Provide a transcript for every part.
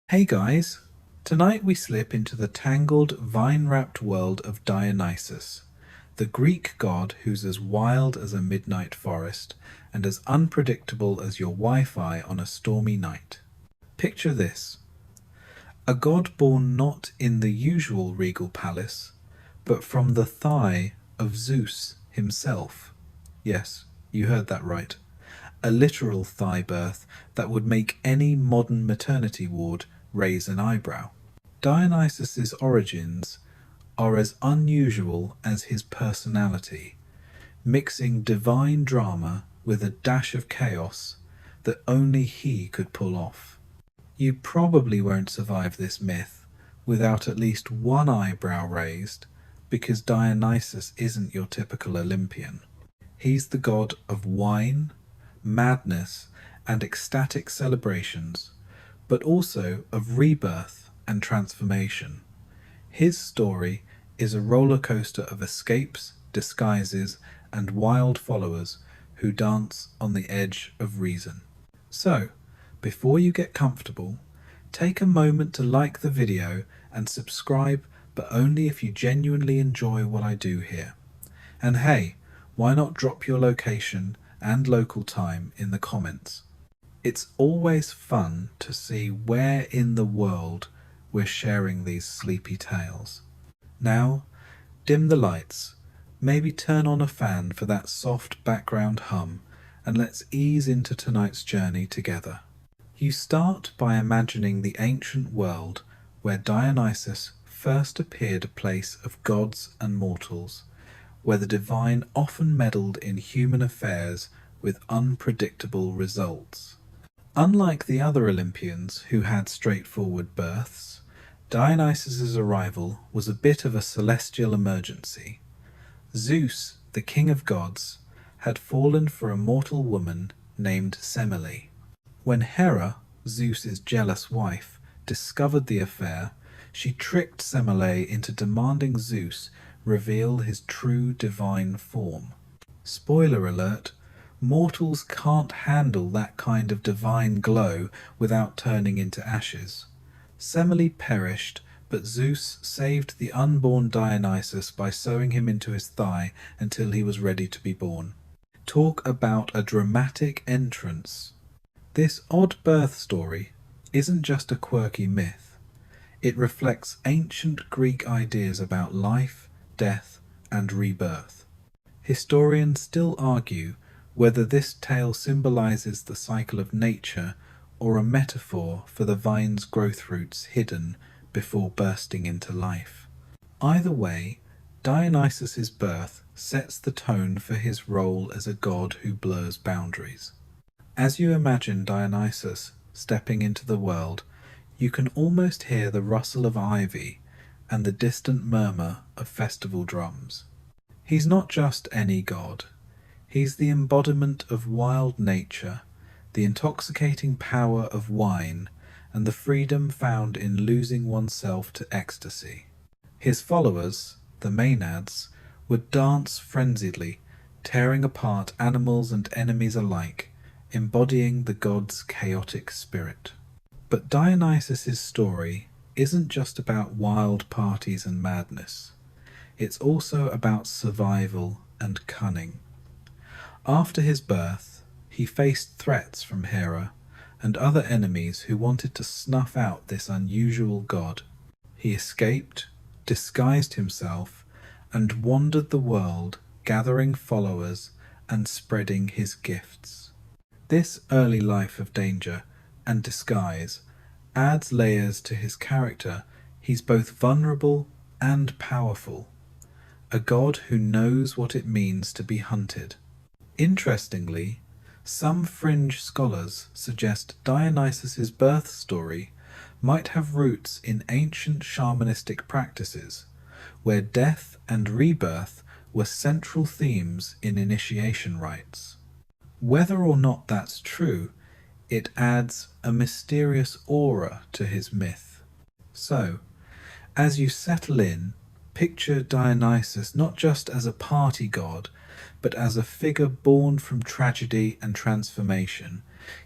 Hey guys! Tonight we slip into the tangled, vine-wrapped world of Dionysus, the Greek god who's as wild as a midnight forest and as unpredictable as your Wi-Fi on a stormy night. Picture this: a god born not in the usual regal palace, but from the thigh of Zeus himself. Yes, you heard that right. A literal thigh birth that would make any modern maternity ward raise an eyebrow. Dionysus's origins are as unusual as his personality, mixing divine drama with a dash of chaos that only he could pull off. You probably won't survive this myth without at least one eyebrow raised, because Dionysus isn't your typical Olympian. He's the god of wine, madness, and ecstatic celebrations, but also of rebirth and transformation. His story is a roller coaster of escapes, disguises, and wild followers who dance on the edge of reason. So, before you get comfortable, take a moment to like the video and subscribe, but only if you genuinely enjoy what I do here. And hey, why not drop your location and local time in the comments? It's always fun to see where in the world we're sharing these sleepy tales. Now, dim the lights, maybe turn on a fan for that soft background hum, and let's ease into tonight's journey together. You start by imagining the ancient world where Dionysus first appeared, a place of gods and mortals, where the divine often meddled in human affairs with unpredictable results. Unlike the other Olympians who had straightforward births, Dionysus's arrival was a bit of a celestial emergency. Zeus, the king of gods, had fallen for a mortal woman named Semele. When Hera, Zeus's jealous wife, discovered the affair, she tricked Semele into demanding Zeus reveal his true divine form. Spoiler alert, mortals can't handle that kind of divine glow without turning into ashes. Semele perished, but Zeus saved the unborn Dionysus by sewing him into his thigh until he was ready to be born. Talk about a dramatic entrance. This odd birth story isn't just a quirky myth. It reflects ancient Greek ideas about life, death, and rebirth. Historians still argue whether this tale symbolizes the cycle of nature or a metaphor for the vine's growth roots hidden before bursting into life. Either way, Dionysus's birth sets the tone for his role as a god who blurs boundaries. As you imagine Dionysus stepping into the world, you can almost hear the rustle of ivy and the distant murmur of festival drums. He's not just any god. He's the embodiment of wild nature, the intoxicating power of wine, and the freedom found in losing oneself to ecstasy. His followers, the Maenads, would dance frenziedly, tearing apart animals and enemies alike, embodying the god's chaotic spirit. But Dionysus's story isn't just about wild parties and madness. It's also about survival and cunning. After his birth, he faced threats from Hera and other enemies who wanted to snuff out this unusual god. He escaped, disguised himself, and wandered the world, gathering followers and spreading his gifts. This early life of danger and disguise adds layers to his character. He's both vulnerable and powerful, a god who knows what it means to be hunted. Interestingly, some fringe scholars suggest Dionysus's birth story might have roots in ancient shamanistic practices, where death and rebirth were central themes in initiation rites. Whether or not that's true, it adds a mysterious aura to his myth. So, as you settle in, picture Dionysus not just as a party god, but as a figure born from tragedy and transformation,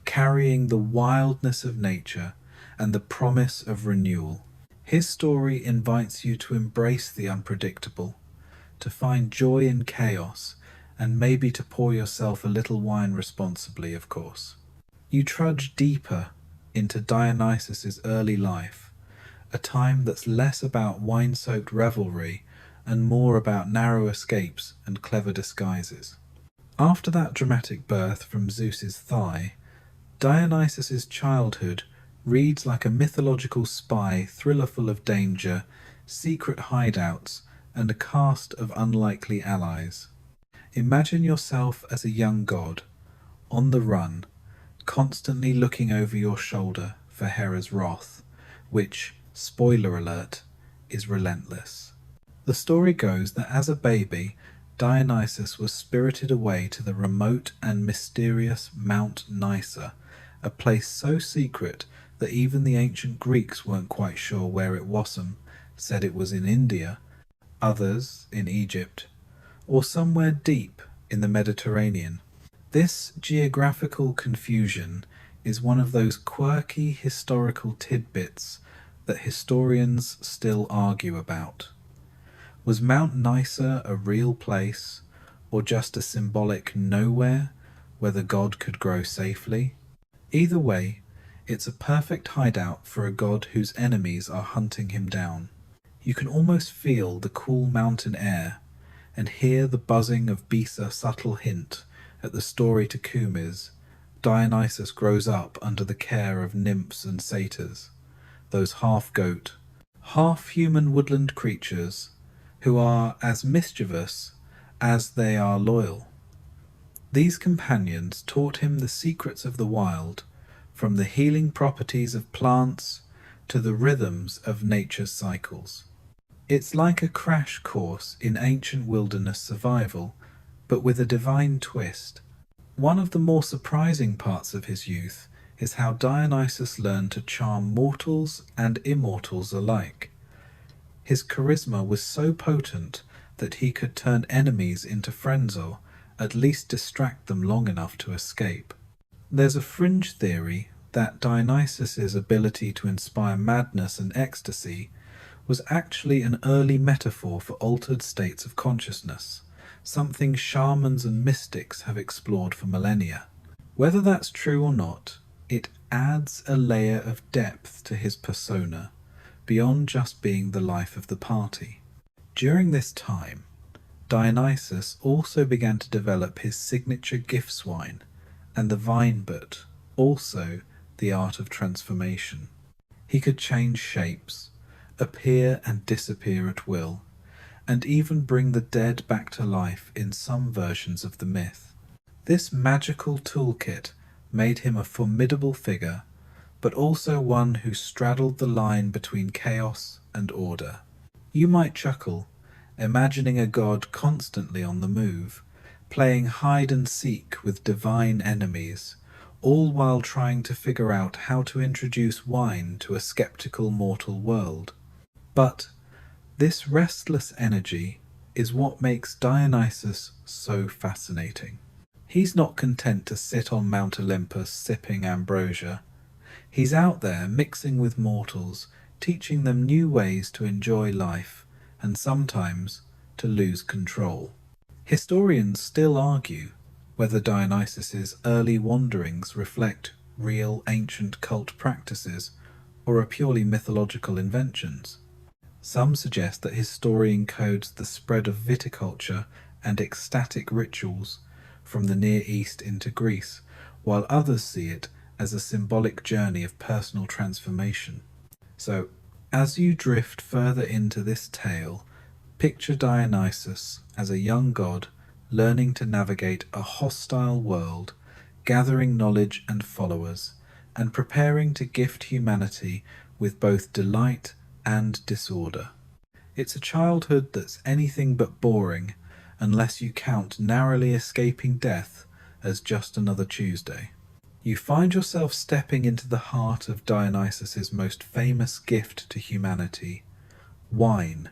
carrying the wildness of nature and the promise of renewal. His story invites you to embrace the unpredictable, to find joy in chaos, and maybe to pour yourself a little wine responsibly, of course. You trudge deeper into Dionysus's early life, a time that's less about wine-soaked revelry and more about narrow escapes and clever disguises. After that dramatic birth from Zeus's thigh, Dionysus's childhood reads like a mythological spy thriller full of danger, secret hideouts, and a cast of unlikely allies. Imagine yourself as a young god, on the run, constantly looking over your shoulder for Hera's wrath, which, spoiler alert, is relentless. The story goes that as a baby, Dionysus was spirited away to the remote and mysterious Mount Nysa, a place so secret that even the ancient Greeks weren't quite sure where it was, said it was in India, others in Egypt, or somewhere deep in the Mediterranean. This geographical confusion is one of those quirky historical tidbits that historians still argue about. Was Mount Nysa a real place, or just a symbolic nowhere where the god could grow safely? Either way, it's a perfect hideout for a god whose enemies are hunting him down. You can almost feel the cool mountain air and hear the buzzing of Bisa subtle hint at the story to Kumis. Dionysus grows up under the care of nymphs and satyrs, those half-goat, half-human woodland creatures who are as mischievous as they are loyal. These companions taught him the secrets of the wild, from the healing properties of plants to the rhythms of nature's cycles. It's like a crash course in ancient wilderness survival, but with a divine twist. One of the more surprising parts of his youth is how Dionysus learned to charm mortals and immortals alike. His charisma was so potent that he could turn enemies into friends or at least distract them long enough to escape. There's a fringe theory that Dionysus's ability to inspire madness and ecstasy was actually an early metaphor for altered states of consciousness, something shamans and mystics have explored for millennia. Whether that's true or not, it adds a layer of depth to his persona, beyond just being the life of the party. During this time, Dionysus also began to develop his signature gifts wine, and the vinebut, also the art of transformation. He could change shapes, appear and disappear at will, and even bring the dead back to life in some versions of the myth. This magical toolkit made him a formidable figure, but also one who straddled the line between chaos and order. You might chuckle, imagining a god constantly on the move, playing hide and seek with divine enemies, all while trying to figure out how to introduce wine to a skeptical mortal world. But this restless energy is what makes Dionysus so fascinating. He's not content to sit on Mount Olympus sipping ambrosia. He's out there mixing with mortals, teaching them new ways to enjoy life, and sometimes to lose control. Historians still argue whether Dionysus's early wanderings reflect real ancient cult practices or are purely mythological inventions. Some suggest that his story encodes the spread of viticulture and ecstatic rituals from the Near East into Greece, while others see it as a symbolic journey of personal transformation. So, as you drift further into this tale, picture Dionysus as a young god learning to navigate a hostile world, gathering knowledge and followers, and preparing to gift humanity with both delight and disorder. It's a childhood that's anything but boring, unless you count narrowly escaping death as just another Tuesday. You find yourself stepping into the heart of Dionysus's most famous gift to humanity, wine.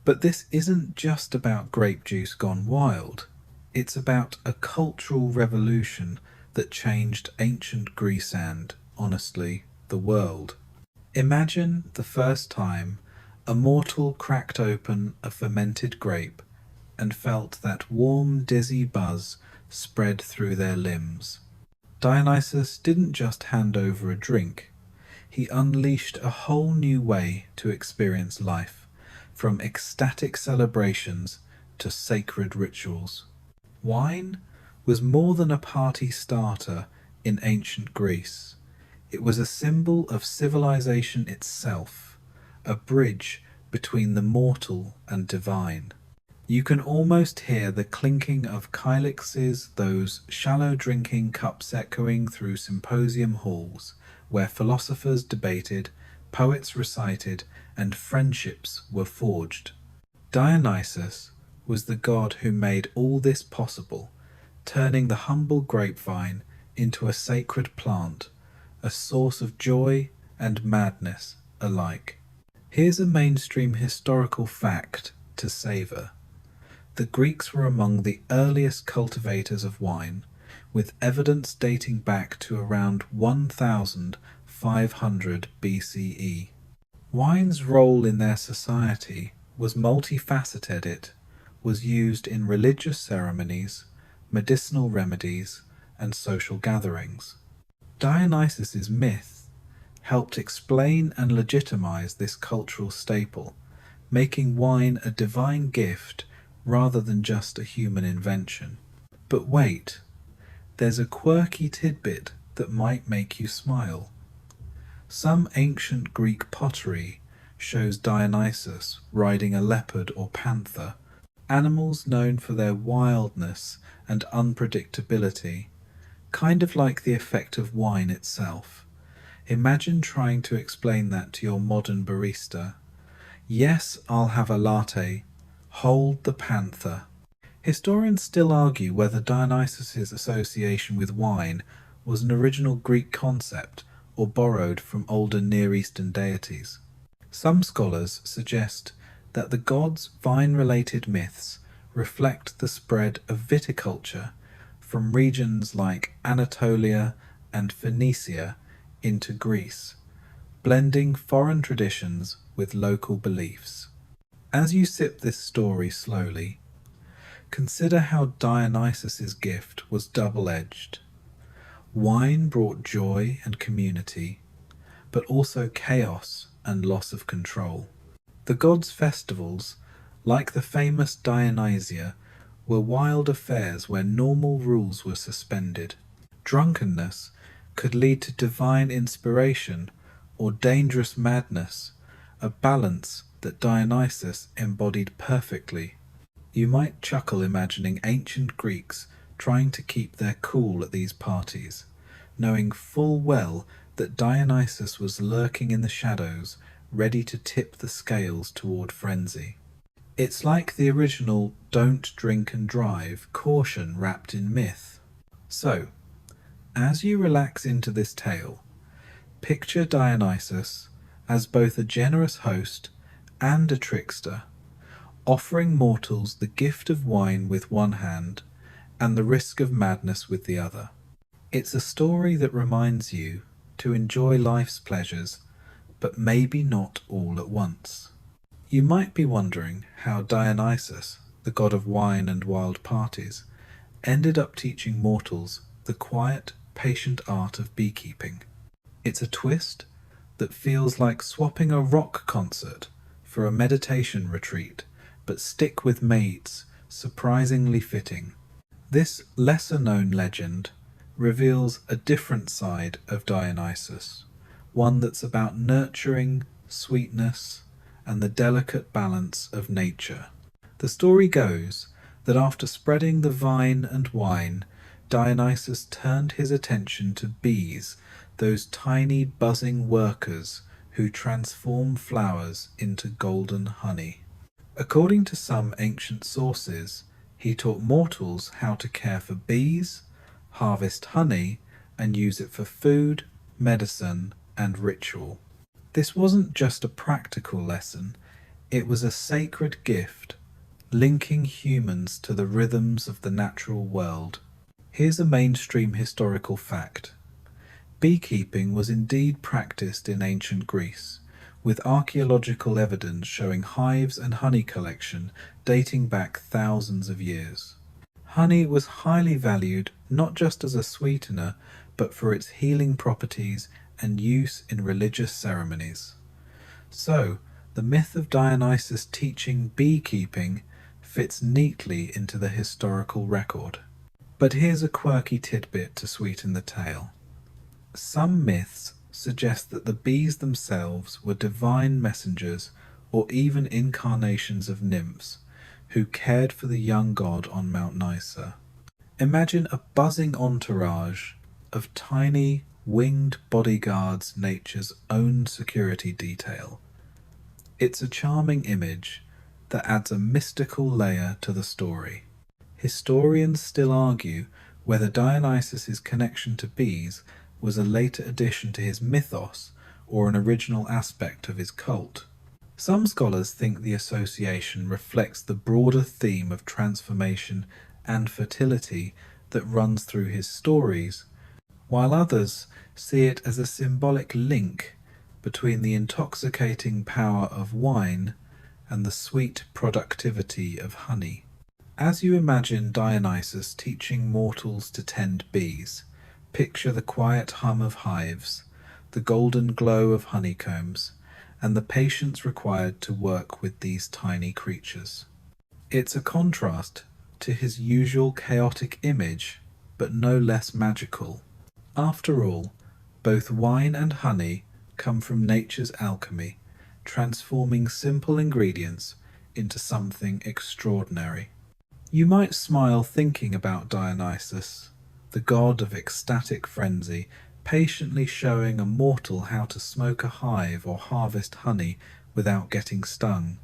But this isn't just about grape juice gone wild. It's about a cultural revolution that changed ancient Greece and, honestly, the world. Imagine the first time a mortal cracked open a fermented grape and felt that warm, dizzy buzz spread through their limbs. Dionysus didn't just hand over a drink, he unleashed a whole new way to experience life, from ecstatic celebrations to sacred rituals. Wine was more than a party starter in ancient Greece. It was a symbol of civilization itself, a bridge between the mortal and divine. You can almost hear the clinking of kylixes, those shallow drinking cups echoing through symposium halls, where philosophers debated, poets recited, and friendships were forged. Dionysus was the god who made all this possible, turning the humble grapevine into a sacred plant, a source of joy and madness alike. Here's a mainstream historical fact to savour. The Greeks were among the earliest cultivators of wine, with evidence dating back to around 1500 BCE. Wine's role in their society was multifaceted. It was used in religious ceremonies, medicinal remedies, and social gatherings. Dionysus's myth helped explain and legitimize this cultural staple, making wine a divine gift rather than just a human invention. But wait, there's a quirky tidbit that might make you smile. Some ancient Greek pottery shows Dionysus riding a leopard or panther, animals known for their wildness and unpredictability, kind of like the effect of wine itself. Imagine trying to explain that to your modern barista. Yes, I'll have a latte. Hold the panther. Historians still argue whether Dionysus's association with wine was an original Greek concept or borrowed from older Near Eastern deities. Some scholars suggest that the god's vine-related myths reflect the spread of viticulture from regions like Anatolia and Phoenicia into Greece, blending foreign traditions with local beliefs. As you sip this story slowly, consider how Dionysus's gift was double-edged. Wine brought joy and community, but also chaos and loss of control. The god's festivals, like the famous Dionysia, were wild affairs where normal rules were suspended. Drunkenness could lead to divine inspiration or dangerous madness, a balance that Dionysus embodied perfectly. You might chuckle imagining ancient Greeks trying to keep their cool at these parties, knowing full well that Dionysus was lurking in the shadows, ready to tip the scales toward frenzy. It's like the original "don't drink and drive" caution wrapped in myth. So, as you relax into this tale, picture Dionysus as both a generous host and a trickster, offering mortals the gift of wine with one hand and the risk of madness with the other. It's a story that reminds you to enjoy life's pleasures, but maybe not all at once. You might be wondering how Dionysus, the god of wine and wild parties, ended up teaching mortals the quiet, patient art of beekeeping. It's a twist that feels like swapping a rock concert for a meditation retreat, but stick with maids, surprisingly fitting. This lesser-known legend reveals a different side of Dionysus, one that's about nurturing, sweetness, and the delicate balance of nature. The story goes that after spreading the vine and wine, Dionysus turned his attention to bees, those tiny buzzing workers who transform flowers into golden honey. According to some ancient sources, he taught mortals how to care for bees, harvest honey, and use it for food, medicine, and ritual. This wasn't just a practical lesson, it was a sacred gift, linking humans to the rhythms of the natural world. Here's a mainstream historical fact. Beekeeping was indeed practiced in ancient Greece, with archaeological evidence showing hives and honey collection dating back thousands of years. Honey was highly valued not just as a sweetener, but for its healing properties and use in religious ceremonies. So, the myth of Dionysus teaching beekeeping fits neatly into the historical record. But here's a quirky tidbit to sweeten the tale. Some myths suggest that the bees themselves were divine messengers or even incarnations of nymphs who cared for the young god on Mount Nysa. Imagine a buzzing entourage of tiny, winged bodyguards, nature's own security detail. It's a charming image that adds a mystical layer to the story. Historians still argue whether Dionysus's connection to bees was a later addition to his mythos or an original aspect of his cult. Some scholars think the association reflects the broader theme of transformation and fertility that runs through his stories, while others see it as a symbolic link between the intoxicating power of wine and the sweet productivity of honey. As you imagine Dionysus teaching mortals to tend bees, picture the quiet hum of hives, the golden glow of honeycombs, and the patience required to work with these tiny creatures. It's a contrast to his usual chaotic image, but no less magical. After all, both wine and honey come from nature's alchemy, transforming simple ingredients into something extraordinary. You might smile thinking about Dionysus, the god of ecstatic frenzy, patiently showing a mortal how to smoke a hive or harvest honey without getting stung.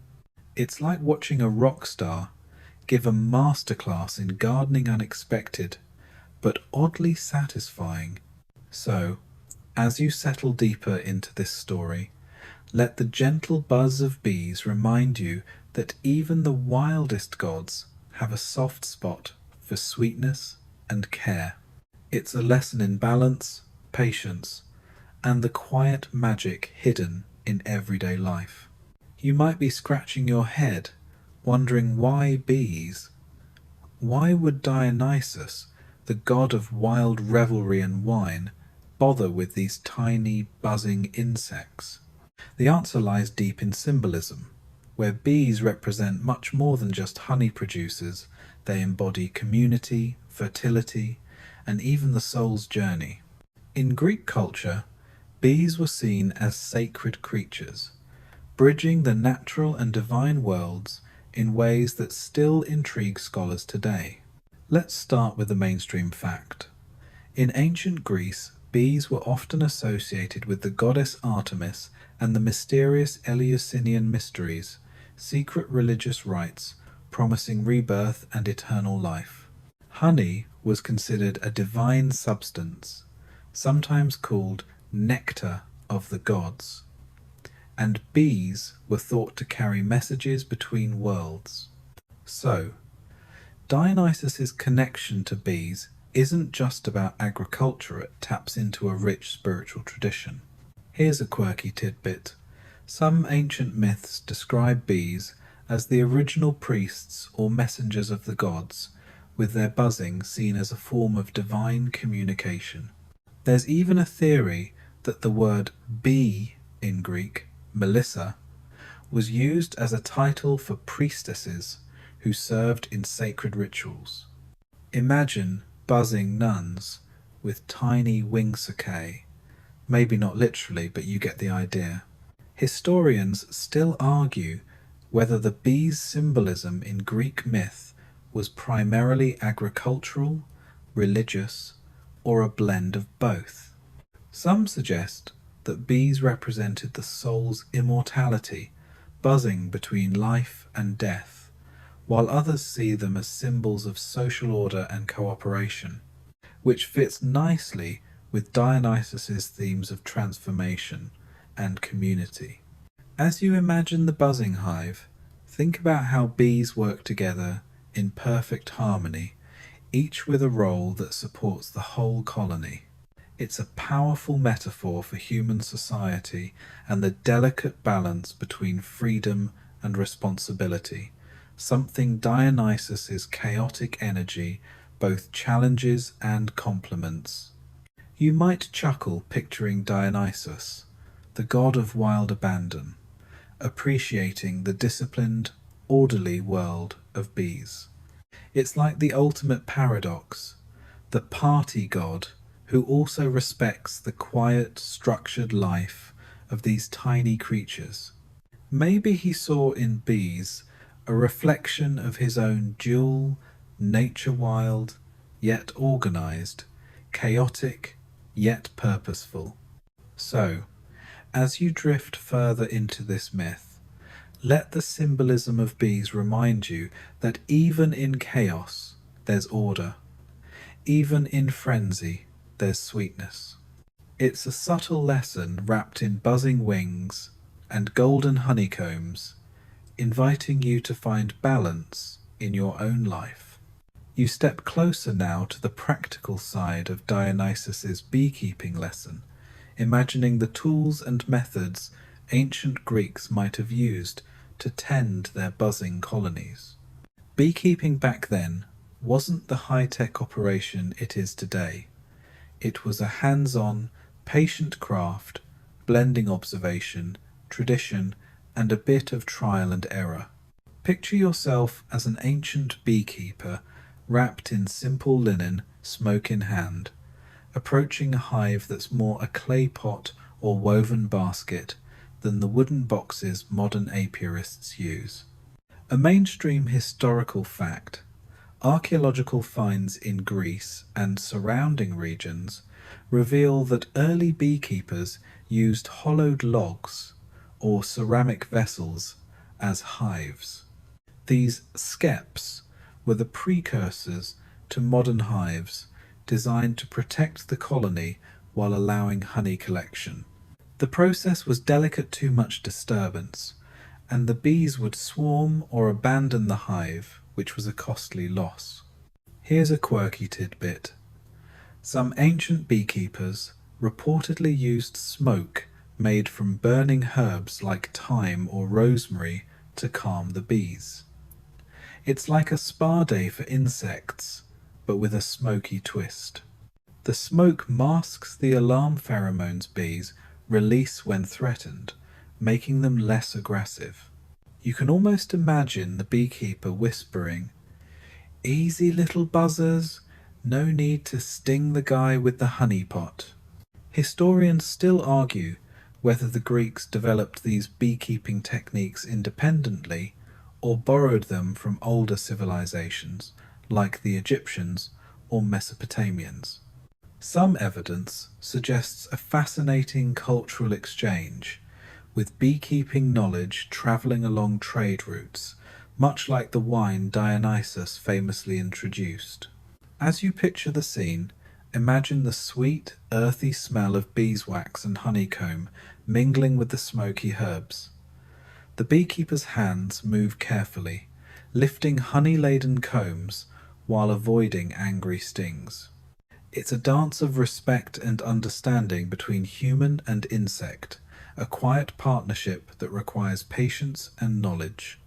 It's like watching a rock star give a masterclass in gardening unexpected, but oddly satisfying. So, as you settle deeper into this story, let the gentle buzz of bees remind you that even the wildest gods have a soft spot for sweetness and care. It's a lesson in balance, patience, and the quiet magic hidden in everyday life. You might be scratching your head, wondering why bees? Why would Dionysus, the god of wild revelry and wine, bother with these tiny, buzzing insects? The answer lies deep in symbolism. Where bees represent much more than just honey producers, they embody community, fertility, and even the soul's journey. In Greek culture, bees were seen as sacred creatures, bridging the natural and divine worlds in ways that still intrigue scholars today. Let's start with the mainstream fact. In ancient Greece, bees were often associated with the goddess Artemis and the mysterious Eleusinian mysteries, secret religious rites promising rebirth and eternal life. Honey was considered a divine substance, sometimes called nectar of the gods, and bees were thought to carry messages between worlds. So, Dionysus's connection to bees isn't just about agriculture, it taps into a rich spiritual tradition. Here's a quirky tidbit. Some ancient myths describe bees as the original priests or messengers of the gods, with their buzzing seen as a form of divine communication. There's even a theory that the word bee in Greek, Melissa, was used as a title for priestesses who served in sacred rituals. Imagine buzzing nuns with tiny wing sacae. Maybe not literally, but you get the idea. Historians still argue whether the bee's symbolism in Greek myth was primarily agricultural, religious, or a blend of both. Some suggest that bees represented the soul's immortality, buzzing between life and death, while others see them as symbols of social order and cooperation, which fits nicely with Dionysus's themes of transformation and community. As you imagine the buzzing hive, think about how bees work together in perfect harmony, each with a role that supports the whole colony. It's a powerful metaphor for human society and the delicate balance between freedom and responsibility, something Dionysus's chaotic energy both challenges and complements. You might chuckle picturing Dionysus, the god of wild abandon, appreciating the disciplined, orderly world of bees. It's like the ultimate paradox, the party god who also respects the quiet, structured life of these tiny creatures. Maybe he saw in bees a reflection of his own dual, nature wild, yet organized, chaotic, yet purposeful. So, as you drift further into this myth, let the symbolism of bees remind you that even in chaos there's order, even in frenzy there's sweetness. It's a subtle lesson wrapped in buzzing wings and golden honeycombs, inviting you to find balance in your own life. You step closer now to the practical side of Dionysus's beekeeping lesson, imagining the tools and methods ancient Greeks might have used to tend their buzzing colonies. Beekeeping back then wasn't the high-tech operation it is today. It was a hands-on, patient craft, blending observation, tradition, and a bit of trial and error. Picture yourself as an ancient beekeeper wrapped in simple linen, smoke in hand, approaching a hive that's more a clay pot or woven basket than the wooden boxes modern apiarists use. A mainstream historical fact: archaeological finds in Greece and surrounding regions reveal that early beekeepers used hollowed logs or ceramic vessels as hives. These skeps were the precursors to modern hives, designed to protect the colony while allowing honey collection. The process was delicate too much disturbance, and the bees would swarm or abandon the hive, which was a costly loss. Here's a quirky tidbit. Some ancient beekeepers reportedly used smoke made from burning herbs like thyme or rosemary to calm the bees. It's like a spa day for insects, but with a smoky twist. The smoke masks the alarm pheromones bees release when threatened, making them less aggressive. You can almost imagine the beekeeper whispering, "Easy little buzzers, no need to sting the guy with the honey pot." Historians still argue whether the Greeks developed these beekeeping techniques independently or borrowed them from older civilizations like the Egyptians or Mesopotamians. Some evidence suggests a fascinating cultural exchange, with beekeeping knowledge travelling along trade routes, much like the wine Dionysus famously introduced. As you picture the scene, imagine the sweet, earthy smell of beeswax and honeycomb mingling with the smoky herbs. The beekeeper's hands move carefully, lifting honey-laden combs while avoiding angry stings. It's a dance of respect and understanding between human and insect, a quiet partnership that requires patience and knowledge.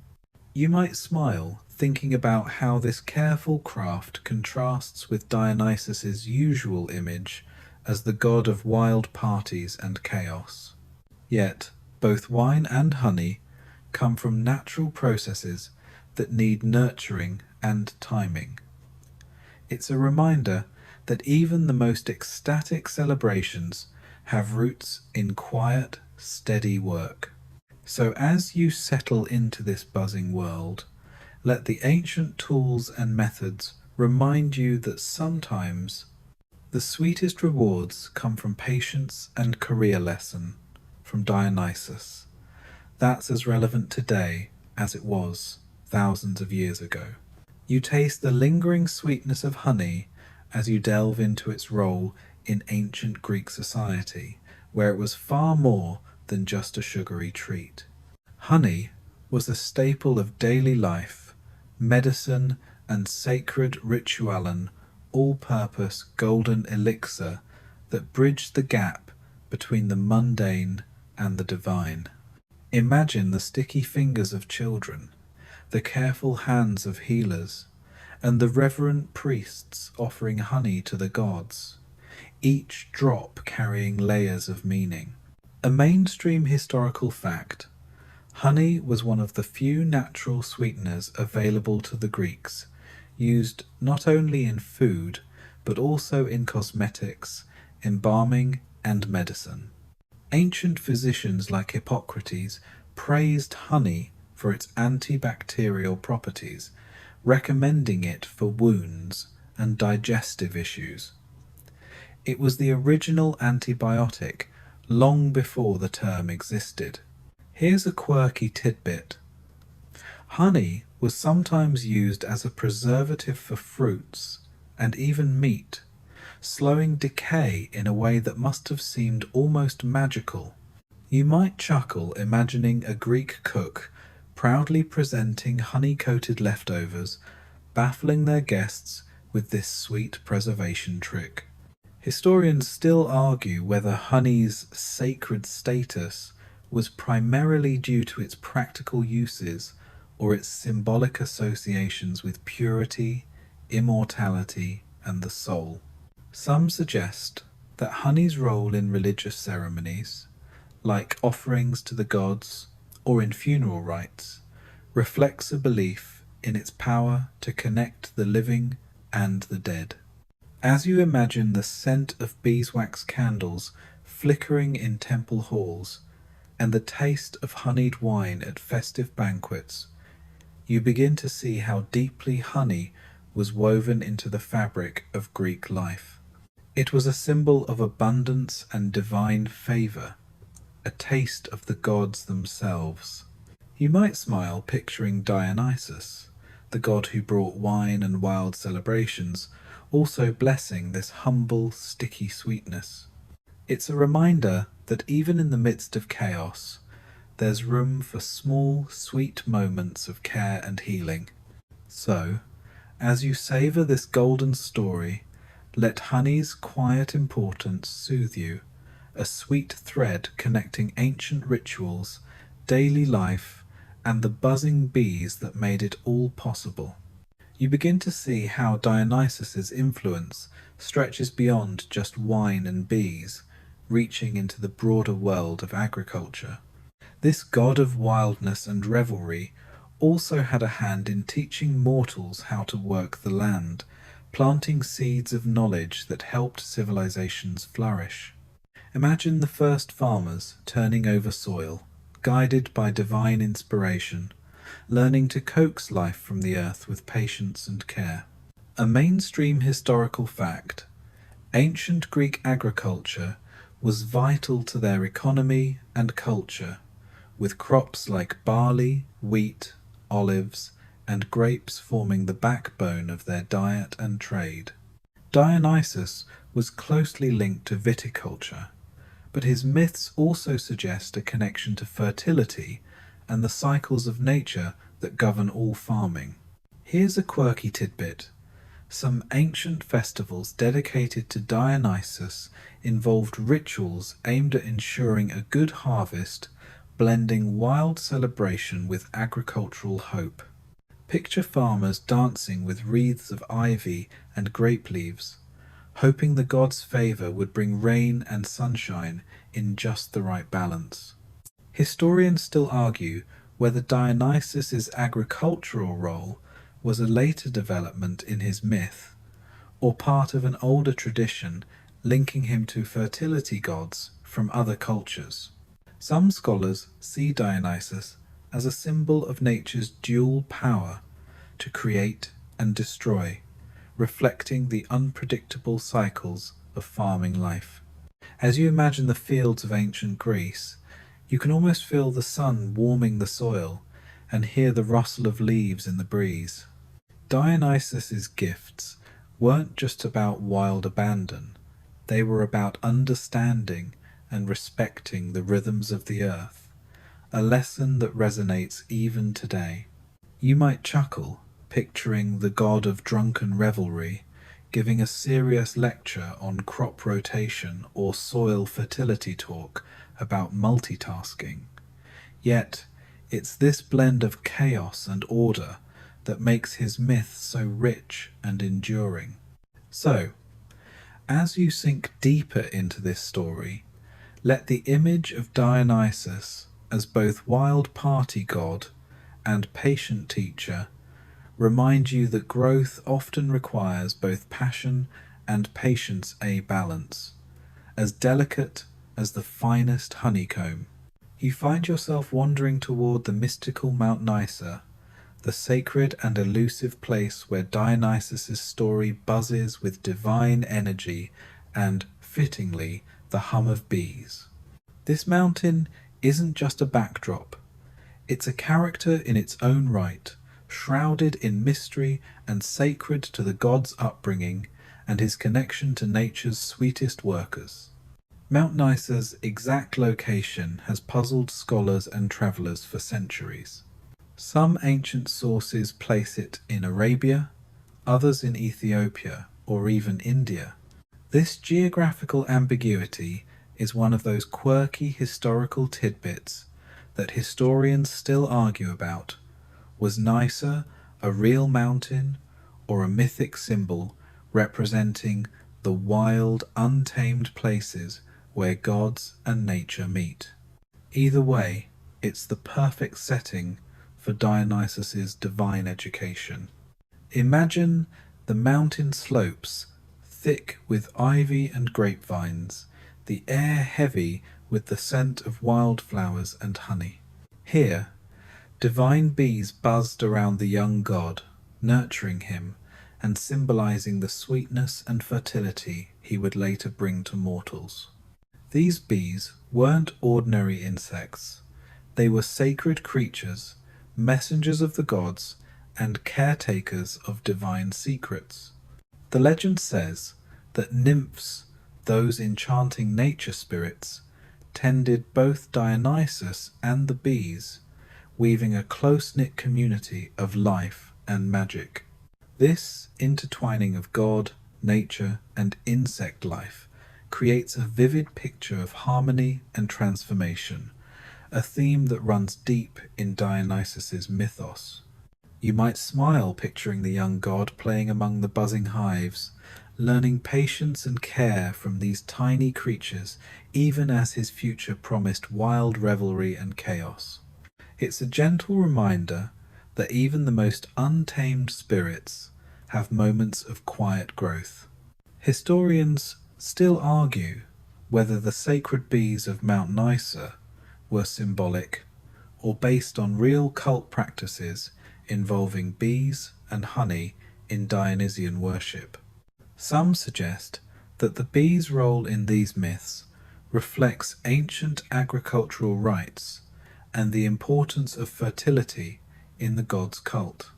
You might smile, thinking about how this careful craft contrasts with Dionysus's usual image as the god of wild parties and chaos. Yet, both wine and honey come from natural processes that need nurturing and timing. It's a reminder that even the most ecstatic celebrations have roots in quiet, steady work. So as you settle into this buzzing world, let the ancient tools and methods remind you that sometimes the sweetest rewards come from patience and career lesson from Dionysus. That's as relevant today as it was thousands of years ago. You taste the lingering sweetness of honey as you delve into its role in ancient Greek society, where it was far more than just a sugary treat. Honey was a staple of daily life, medicine and sacred ritualen, all-purpose golden elixir that bridged the gap between the mundane and the divine. Imagine the sticky fingers of children, the careful hands of healers, and the reverent priests offering honey to the gods, each drop carrying layers of meaning. A mainstream historical fact: honey was one of the few natural sweeteners available to the Greeks, used not only in food, but also in cosmetics, embalming, and medicine. Ancient physicians like Hippocrates praised honey for its antibacterial properties, recommending it for wounds and digestive issues. It was the original antibiotic long before the term existed. Here's a quirky tidbit. Honey was sometimes used as a preservative for fruits and even meat, slowing decay in a way that must have seemed almost magical. You might chuckle imagining a Greek cook proudly presenting honey-coated leftovers, baffling their guests with this sweet preservation trick. Historians still argue whether honey's sacred status was primarily due to its practical uses or its symbolic associations with purity, immortality, and the soul. Some suggest that honey's role in religious ceremonies, like offerings to the gods or in funeral rites, reflects a belief in its power to connect the living and the dead. As you imagine the scent of beeswax candles flickering in temple halls and the taste of honeyed wine at festive banquets, you begin to see how deeply honey was woven into the fabric of Greek life. It was a symbol of abundance and divine favor, a taste of the gods themselves. You might smile picturing Dionysus, the god who brought wine and wild celebrations, also blessing this humble, sticky sweetness. It's a reminder that even in the midst of chaos, there's room for small, sweet moments of care and healing. So, as you savor this golden story, let honey's quiet importance soothe you, a sweet thread connecting ancient rituals, daily life, and the buzzing bees that made it all possible. You begin to see how Dionysus's influence stretches beyond just wine and bees, reaching into the broader world of agriculture. This god of wildness and revelry also had a hand in teaching mortals how to work the land, planting seeds of knowledge that helped civilizations flourish. Imagine the first farmers turning over soil, guided by divine inspiration, learning to coax life from the earth with patience and care. A mainstream historical fact: ancient Greek agriculture was vital to their economy and culture, with crops like barley, wheat, olives, and grapes forming the backbone of their diet and trade. Dionysus was closely linked to viticulture, but his myths also suggest a connection to fertility and the cycles of nature that govern all farming. Here's a quirky tidbit. Some ancient festivals dedicated to Dionysus involved rituals aimed at ensuring a good harvest, blending wild celebration with agricultural hope. Picture farmers dancing with wreaths of ivy and grape leaves, hoping the gods' favor would bring rain and sunshine in just the right balance. Historians still argue whether Dionysus's agricultural role was a later development in his myth, or part of an older tradition linking him to fertility gods from other cultures. Some scholars see Dionysus as a symbol of nature's dual power to create and destroy, reflecting the unpredictable cycles of farming life. As you imagine the fields of ancient Greece, you can almost feel the sun warming the soil and hear the rustle of leaves in the breeze. Dionysus's gifts weren't just about wild abandon, they were about understanding and respecting the rhythms of the earth, a lesson that resonates even today. You might chuckle, picturing the god of drunken revelry, giving a serious lecture on crop rotation or soil fertility talk about multitasking. Yet, it's this blend of chaos and order that makes his myth so rich and enduring. So, as you sink deeper into this story, let the image of Dionysus as both wild party god and patient teacher remind you that growth often requires both passion and patience, a balance, as delicate as the finest honeycomb. You find yourself wandering toward the mystical Mount Nysa, the sacred and elusive place where Dionysus's story buzzes with divine energy and, fittingly, the hum of bees. This mountain isn't just a backdrop, it's a character in its own right, shrouded in mystery and sacred to the god's upbringing and his connection to nature's sweetest workers. Mount Nysa's exact location has puzzled scholars and travellers for centuries. Some ancient sources place it in Arabia, others in Ethiopia or even India. This geographical ambiguity is one of those quirky historical tidbits that historians still argue about. Was Nysa a real mountain or a mythic symbol representing the wild, untamed places where gods and nature meet? Either way, it's the perfect setting for Dionysus's divine education. Imagine the mountain slopes, thick with ivy and grapevines, the air heavy with the scent of wildflowers and honey. Here, divine bees buzzed around the young god, nurturing him and symbolizing the sweetness and fertility he would later bring to mortals. These bees weren't ordinary insects. They were sacred creatures, messengers of the gods, and caretakers of divine secrets. The legend says that nymphs, those enchanting nature spirits, tended both Dionysus and the bees, weaving a close-knit community of life and magic. This intertwining of God, nature, and insect life creates a vivid picture of harmony and transformation, a theme that runs deep in Dionysus's mythos. You might smile picturing the young god playing among the buzzing hives, learning patience and care from these tiny creatures, even as his future promised wild revelry and chaos. It's a gentle reminder that even the most untamed spirits have moments of quiet growth. Historians still argue whether the sacred bees of Mount Nysa were symbolic or based on real cult practices involving bees and honey in Dionysian worship. Some suggest that the bees' role in these myths reflects ancient agricultural rites and the importance of fertility in the god's cult.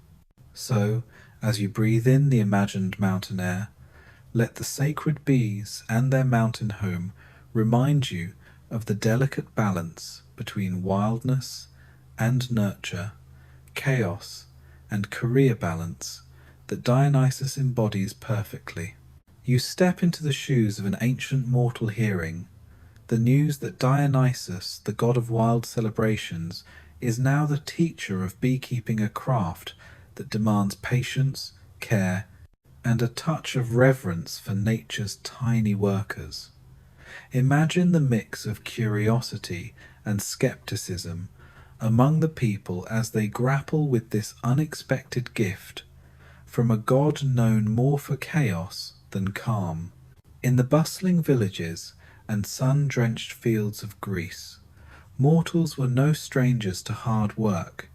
So, as you breathe in the imagined mountain air, let the sacred bees and their mountain home remind you of the delicate balance between wildness and nurture, chaos and career balance that Dionysus embodies perfectly. You step into the shoes of an ancient mortal hearing the news that Dionysus, the god of wild celebrations, is now the teacher of beekeeping, a craft that demands patience, care, and a touch of reverence for nature's tiny workers. Imagine the mix of curiosity and skepticism among the people as they grapple with this unexpected gift from a god known more for chaos than calm. In the bustling villages and sun-drenched fields of Greece, mortals were no strangers to hard work,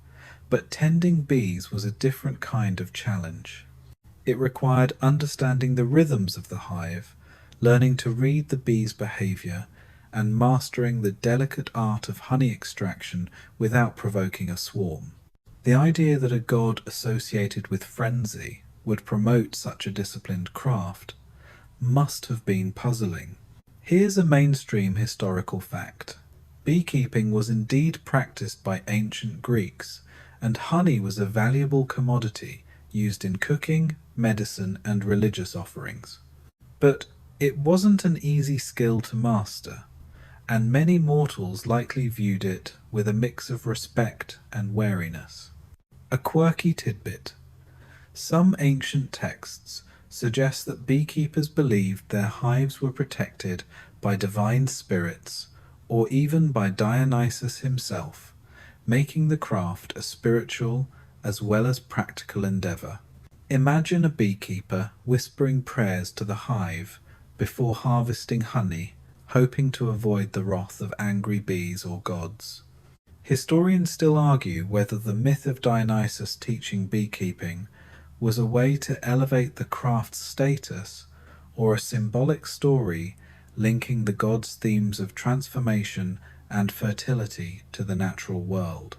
but tending bees was a different kind of challenge. It required understanding the rhythms of the hive, learning to read the bee's behavior, and mastering the delicate art of honey extraction without provoking a swarm. The idea that a god associated with frenzy would promote such a disciplined craft must have been puzzling. Here's a mainstream historical fact. Beekeeping was indeed practiced by ancient Greeks, and honey was a valuable commodity used in cooking, medicine, and religious offerings. But it wasn't an easy skill to master, and many mortals likely viewed it with a mix of respect and wariness. A quirky tidbit. Some ancient texts suggest that beekeepers believed their hives were protected by divine spirits or even by Dionysus himself, making the craft a spiritual as well as practical endeavor. Imagine a beekeeper whispering prayers to the hive before harvesting honey, hoping to avoid the wrath of angry bees or gods. Historians still argue whether the myth of Dionysus teaching beekeeping was a way to elevate the craft's status or a symbolic story linking the god's themes of transformation and fertility to the natural world.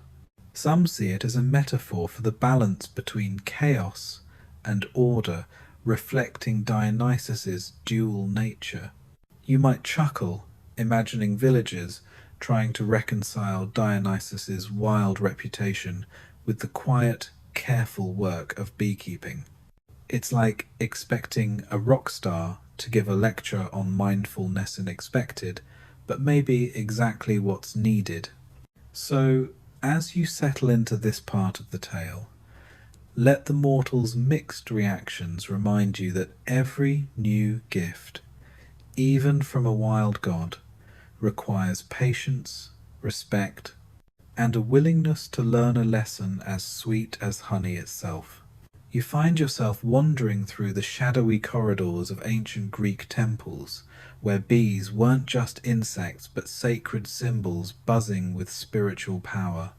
Some see it as a metaphor for the balance between chaos and order, reflecting Dionysus's dual nature. You might chuckle, imagining villagers trying to reconcile Dionysus's wild reputation with the quiet, careful work of beekeeping. It's like expecting a rock star to give a lecture on mindfulness and expected, but maybe exactly what's needed. So, as you settle into this part of the tale, let the mortal's mixed reactions remind you that every new gift, even from a wild god, requires patience, respect, and a willingness to learn a lesson as sweet as honey itself. You find yourself wandering through the shadowy corridors of ancient Greek temples, where bees weren't just insects but sacred symbols buzzing with spiritual power.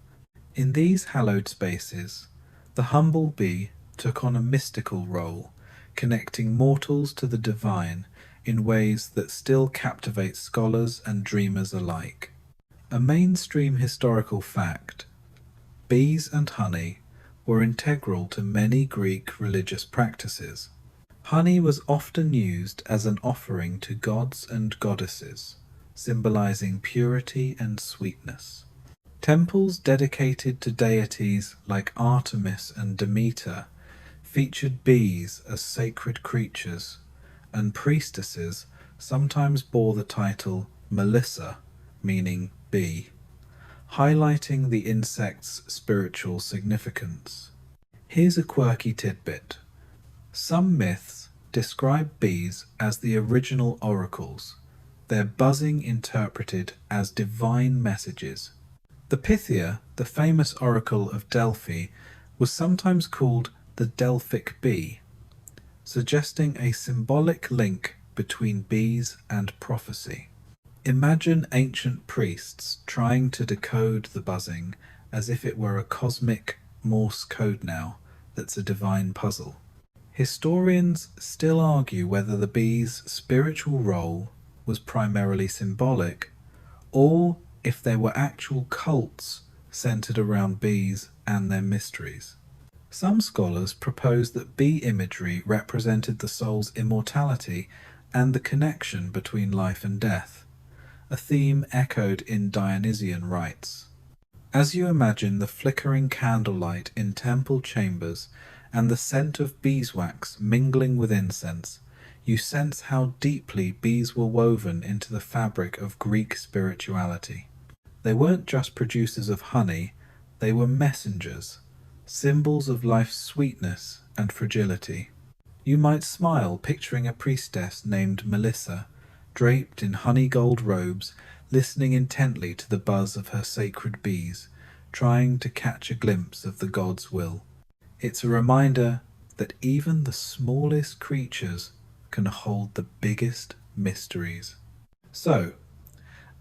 In these hallowed spaces, the humble bee took on a mystical role, connecting mortals to the divine in ways that still captivate scholars and dreamers alike. A mainstream historical fact: bees and honey were integral to many Greek religious practices. Honey was often used as an offering to gods and goddesses, symbolizing purity and sweetness. Temples dedicated to deities like Artemis and Demeter featured bees as sacred creatures, and priestesses sometimes bore the title Melissa, meaning bee, highlighting the insect's spiritual significance. Here's a quirky tidbit. Some myths describe bees as the original oracles, their buzzing interpreted as divine messages. The Pythia, the famous oracle of Delphi, was sometimes called the Delphic bee, suggesting a symbolic link between bees and prophecy. Imagine ancient priests trying to decode the buzzing as if it were a cosmic Morse code now that's a divine puzzle. Historians still argue whether the bee's spiritual role was primarily symbolic, or if there were actual cults centered around bees and their mysteries. Some scholars propose that bee imagery represented the soul's immortality and the connection between life and death, a theme echoed in Dionysian rites. As you imagine the flickering candlelight in temple chambers and the scent of beeswax mingling with incense, you sense how deeply bees were woven into the fabric of Greek spirituality. They weren't just producers of honey, they were messengers, symbols of life's sweetness and fragility. You might smile picturing a priestess named Melissa, draped in honey-gold robes, listening intently to the buzz of her sacred bees, trying to catch a glimpse of the god's will. It's a reminder that even the smallest creatures can hold the biggest mysteries. So,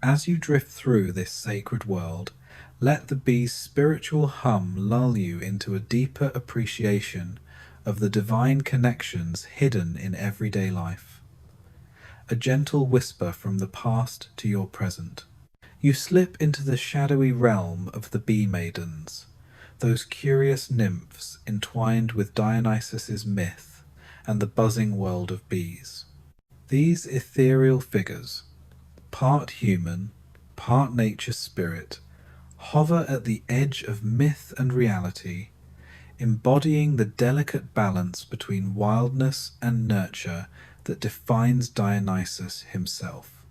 as you drift through this sacred world, let the bee's spiritual hum lull you into a deeper appreciation of the divine connections hidden in everyday life. A gentle whisper from the past to your present. You slip into the shadowy realm of the bee maidens, those curious nymphs entwined with Dionysus's myth and the buzzing world of bees. These ethereal figures, part human, part nature spirit, hover at the edge of myth and reality, embodying the delicate balance between wildness and nurture that defines Dionysus himself.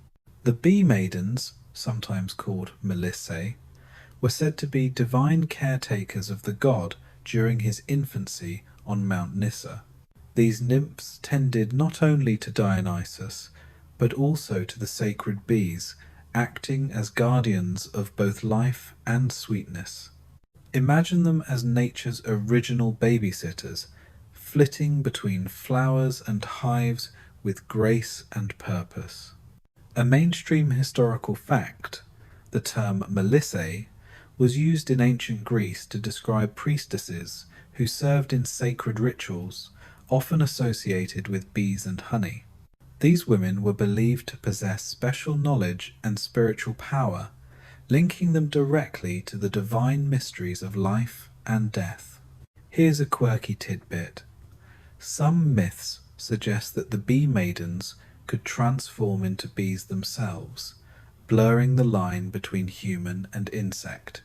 The bee maidens, sometimes called Melissae, were said to be divine caretakers of the god during his infancy on Mount Nysa. These nymphs tended not only to Dionysus, but also to the sacred bees, acting as guardians of both life and sweetness. Imagine them as nature's original babysitters, flitting between flowers and hives with grace and purpose. A mainstream historical fact, the term Melissae, was used in ancient Greece to describe priestesses who served in sacred rituals, often associated with bees and honey. These women were believed to possess special knowledge and spiritual power, linking them directly to the divine mysteries of life and death. Here's a quirky tidbit. Some myths suggest that the bee maidens could transform into bees themselves, blurring the line between human and insect.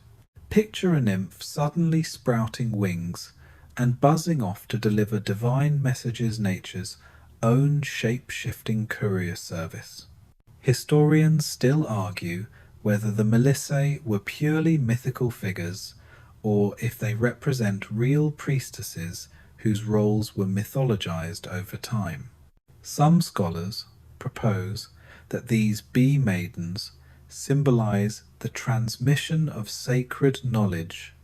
Picture a nymph suddenly sprouting wings and buzzing off to deliver divine messages, nature's own shape-shifting courier service. Historians still argue whether the Melissae were purely mythical figures or if they represent real priestesses whose roles were mythologized over time. Some scholars propose that these bee maidens symbolize the transmission of sacred knowledge,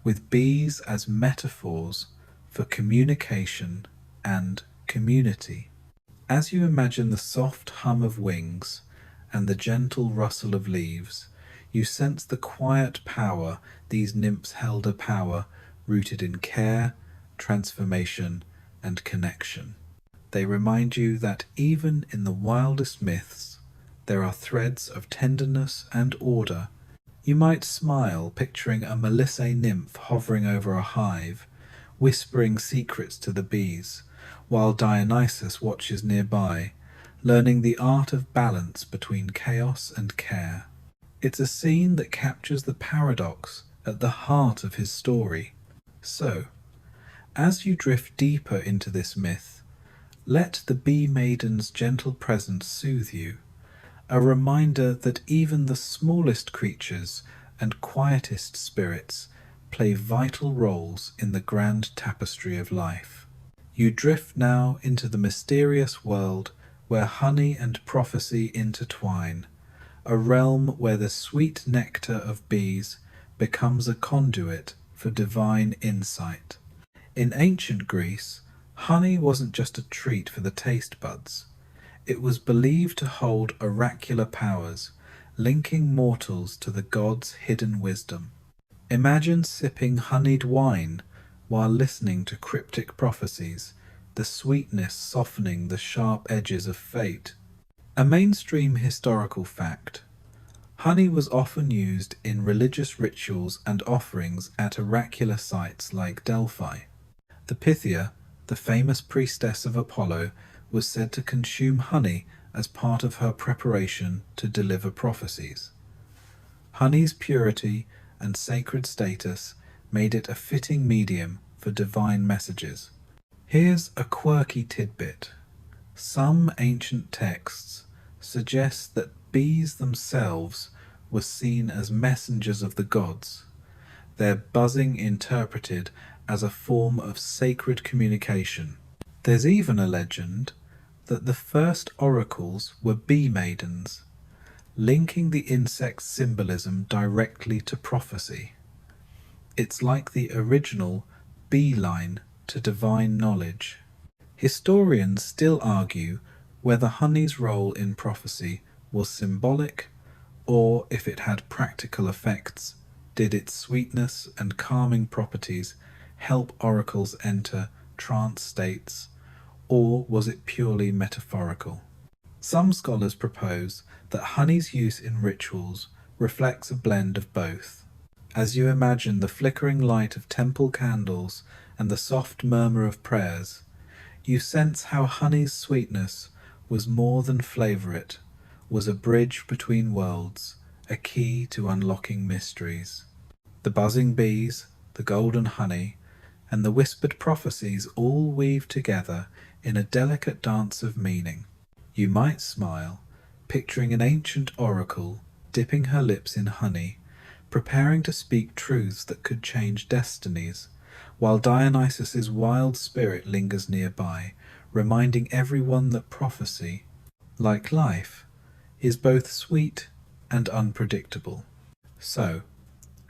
with bees as metaphors for communication and community. As you imagine the soft hum of wings and the gentle rustle of leaves, you sense the quiet power these nymphs held, a power rooted in care, transformation, and connection. They remind you that even in the wildest myths, there are threads of tenderness and order. You might smile picturing a Melissae nymph hovering over a hive, whispering secrets to the bees, while Dionysus watches nearby, learning the art of balance between chaos and care. It's a scene that captures the paradox at the heart of his story. So, as you drift deeper into this myth, let the bee maiden's gentle presence soothe you, a reminder that even the smallest creatures and quietest spirits play vital roles in the grand tapestry of life. You drift now into the mysterious world where honey and prophecy intertwine, a realm where the sweet nectar of bees becomes a conduit for divine insight. In ancient Greece, honey wasn't just a treat for the taste buds. It was believed to hold oracular powers, linking mortals to the gods' hidden wisdom. Imagine sipping honeyed wine while listening to cryptic prophecies, the sweetness softening the sharp edges of fate. A mainstream historical fact: honey was often used in religious rituals and offerings at oracular sites like Delphi. The Pythia, the famous priestess of Apollo, was said to consume honey as part of her preparation to deliver prophecies. Honey's purity and sacred status made it a fitting medium for divine messages. Here's a quirky tidbit. Some ancient texts suggest that bees themselves were seen as messengers of the gods, their buzzing interpreted as a form of sacred communication. There's even a legend that the first oracles were bee maidens, linking the insect's symbolism directly to prophecy. It's like the original bee line to divine knowledge. Historians still argue whether honey's role in prophecy was symbolic or if it had practical effects. Did its sweetness and calming properties help oracles enter trance states, or was it purely metaphorical? Some scholars propose that honey's use in rituals reflects a blend of both. As you imagine the flickering light of temple candles and the soft murmur of prayers, you sense how honey's sweetness was more than flavor, was a bridge between worlds, a key to unlocking mysteries. The buzzing bees, the golden honey, and the whispered prophecies all weave together in a delicate dance of meaning. You might smile, picturing an ancient oracle dipping her lips in honey, preparing to speak truths that could change destinies, while Dionysus's wild spirit lingers nearby, reminding everyone that prophecy, like life, is both sweet and unpredictable. So,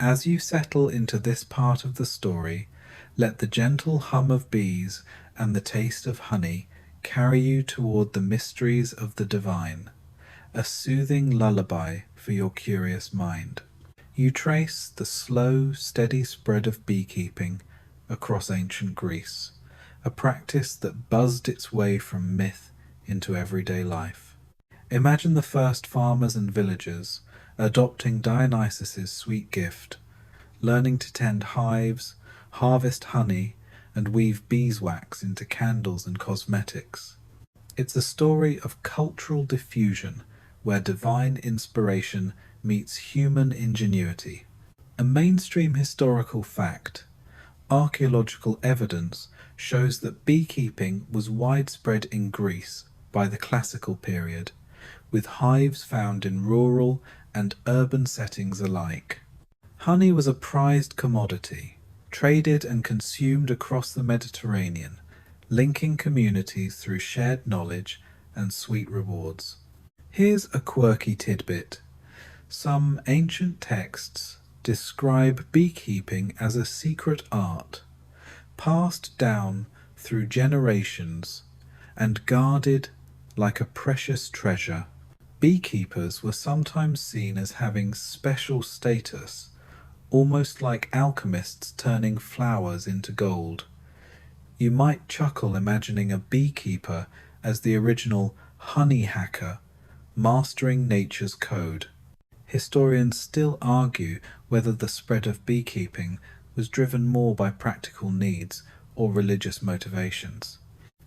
as you settle into this part of the story, let the gentle hum of bees and the taste of honey carry you toward the mysteries of the divine, a soothing lullaby for your curious mind. You trace the slow, steady spread of beekeeping across ancient Greece, a practice that buzzed its way from myth into everyday life. Imagine the first farmers and villagers adopting Dionysus's sweet gift, learning to tend hives, harvest honey, and weave beeswax into candles and cosmetics. It's a story of cultural diffusion where divine inspiration meets human ingenuity. A mainstream historical fact, archaeological evidence shows that beekeeping was widespread in Greece by the classical period, with hives found in rural and urban settings alike. Honey was a prized commodity, traded and consumed across the Mediterranean, linking communities through shared knowledge and sweet rewards. Here's a quirky tidbit. Some ancient texts describe beekeeping as a secret art, passed down through generations and guarded like a precious treasure. Beekeepers were sometimes seen as having special status, almost like alchemists turning flowers into gold. You might chuckle imagining a beekeeper as the original honey hacker, mastering nature's code. Historians still argue whether the spread of beekeeping was driven more by practical needs or religious motivations.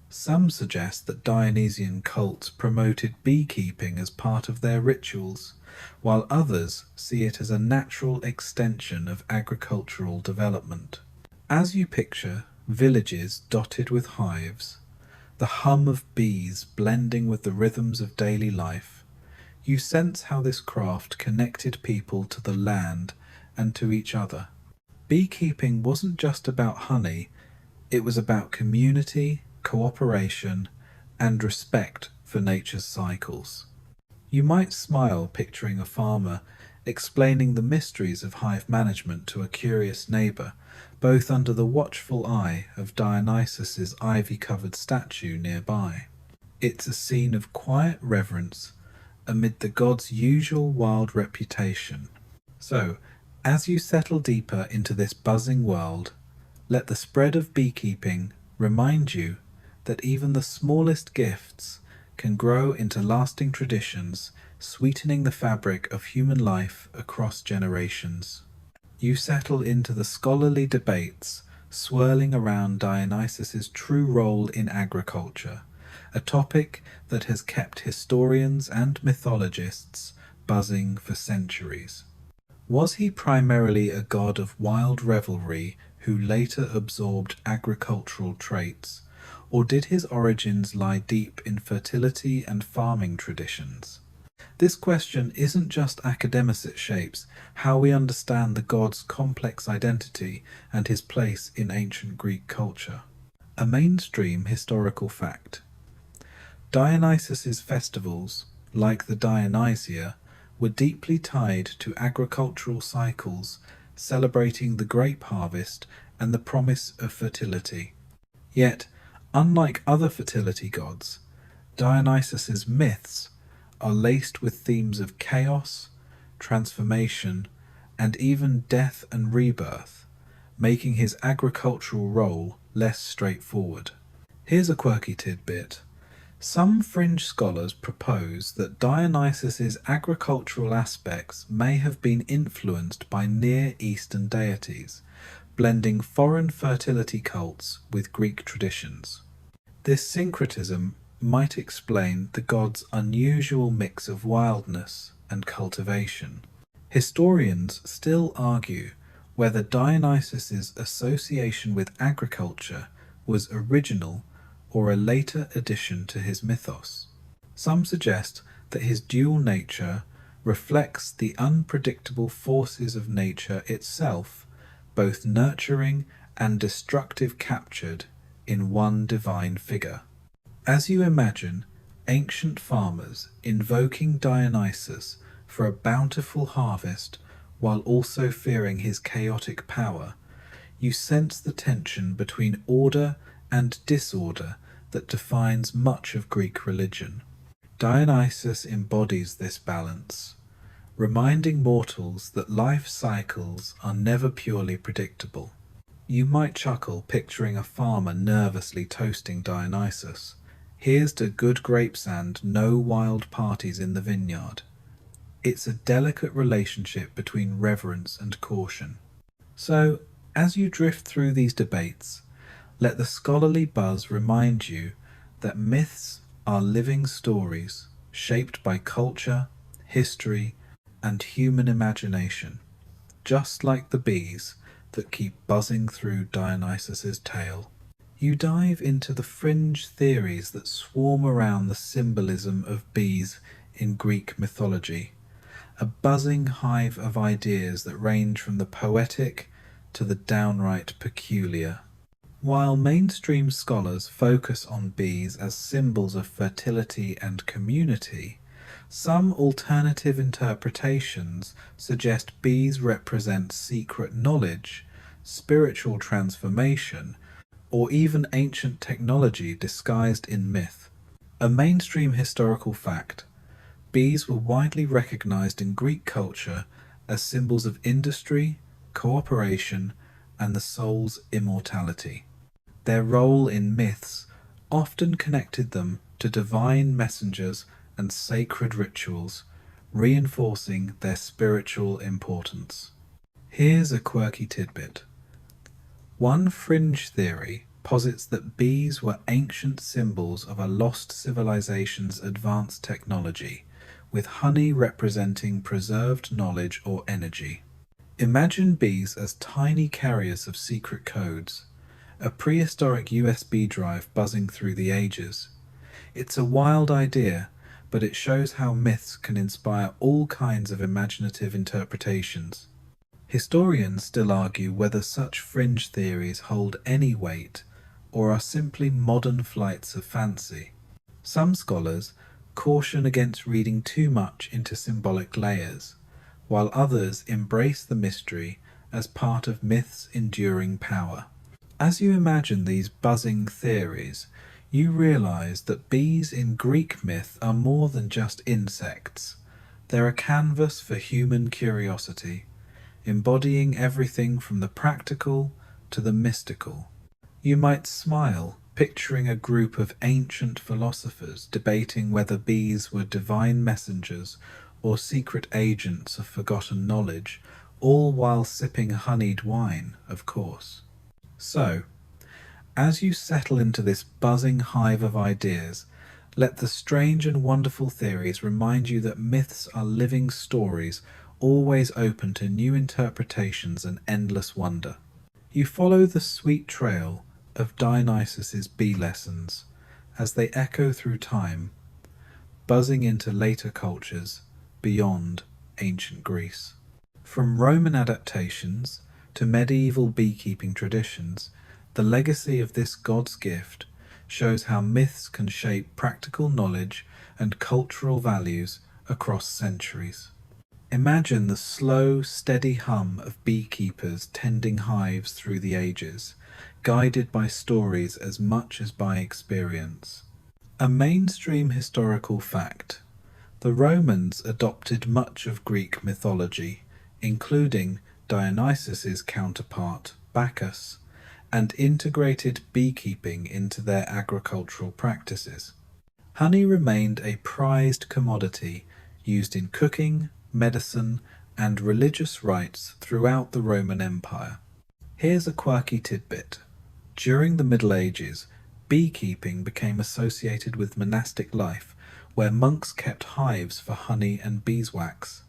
Some suggest that Dionysian cults promoted beekeeping as part of their rituals, while others see it as a natural extension of agricultural development. As you picture villages dotted with hives, the hum of bees blending with the rhythms of daily life, you sense how this craft connected people to the land and to each other. Beekeeping wasn't just about honey, it was about community, cooperation, and respect for nature's cycles. You might smile picturing a farmer explaining the mysteries of hive management to a curious neighbour, both under the watchful eye of Dionysus's ivy-covered statue nearby. It's a scene of quiet reverence amid the god's usual wild reputation. So, as you settle deeper into this buzzing world, let the spread of beekeeping remind you that even the smallest gifts can grow into lasting traditions, sweetening the fabric of human life across generations. You settle into the scholarly debates swirling around Dionysus's true role in agriculture, a topic that has kept historians and mythologists buzzing for centuries. Was he primarily a god of wild revelry who later absorbed agricultural traits, or did his origins lie deep in fertility and farming traditions? This question isn't just academic, it shapes how we understand the god's complex identity and his place in ancient Greek culture. A mainstream historical fact. Dionysus's festivals, like the Dionysia, were deeply tied to agricultural cycles, celebrating the grape harvest and the promise of fertility. Yet, unlike other fertility gods, Dionysus's myths are laced with themes of chaos, transformation, and even death and rebirth, making his agricultural role less straightforward. Here's a quirky tidbit. Some fringe scholars propose that Dionysus's agricultural aspects may have been influenced by Near Eastern deities, blending foreign fertility cults with Greek traditions. This syncretism might explain the god's unusual mix of wildness and cultivation. Historians still argue whether Dionysus's association with agriculture was original or a later addition to his mythos. Some suggest that his dual nature reflects the unpredictable forces of nature itself, both nurturing and destructive captured in one divine figure. As you imagine ancient farmers invoking Dionysus for a bountiful harvest while also fearing his chaotic power, you sense the tension between order and disorder that defines much of Greek religion. Dionysus embodies this balance, reminding mortals that life cycles are never purely predictable. You might chuckle picturing a farmer nervously toasting Dionysus. Here's to good grapes and no wild parties in the vineyard. It's a delicate relationship between reverence and caution. So, as you drift through these debates, let the scholarly buzz remind you that myths are living stories shaped by culture, history, and human imagination, just like the bees that keep buzzing through Dionysus's tale. You dive into the fringe theories that swarm around the symbolism of bees in Greek mythology, a buzzing hive of ideas that range from the poetic to the downright peculiar. While mainstream scholars focus on bees as symbols of fertility and community, some alternative interpretations suggest bees represent secret knowledge, spiritual transformation, or even ancient technology disguised in myth. A mainstream historical fact, bees were widely recognized in Greek culture as symbols of industry, cooperation, and the soul's immortality. Their role in myths often connected them to divine messengers and sacred rituals, reinforcing their spiritual importance. Here's a quirky tidbit. One fringe theory posits that bees were ancient symbols of a lost civilization's advanced technology, with honey representing preserved knowledge or energy. Imagine bees as tiny carriers of secret codes, a prehistoric USB drive buzzing through the ages. It's a wild idea, but it shows how myths can inspire all kinds of imaginative interpretations. Historians still argue whether such fringe theories hold any weight or are simply modern flights of fancy. Some scholars caution against reading too much into symbolic layers, while others embrace the mystery as part of myth's enduring power. As you imagine these buzzing theories, you realize that bees in Greek myth are more than just insects. They're a canvas for human curiosity, embodying everything from the practical to the mystical. You might smile, picturing a group of ancient philosophers debating whether bees were divine messengers or secret agents of forgotten knowledge, all while sipping honeyed wine, of course. So, as you settle into this buzzing hive of ideas, let the strange and wonderful theories remind you that myths are living stories, always open to new interpretations and endless wonder. You follow the sweet trail of Dionysus's bee lessons as they echo through time, buzzing into later cultures beyond ancient Greece. From Roman adaptations to medieval beekeeping traditions, the legacy of this god's gift shows how myths can shape practical knowledge and cultural values across centuries. Imagine the slow, steady hum of beekeepers tending hives through the ages, guided by stories as much as by experience. A mainstream historical fact: the Romans adopted much of Greek mythology, including Dionysus's counterpart, Bacchus, and integrated beekeeping into their agricultural practices. Honey remained a prized commodity used in cooking, medicine, and religious rites throughout the Roman Empire. Here's a quirky tidbit. During the Middle Ages, beekeeping became associated with monastic life, where monks kept hives for honey and beeswax.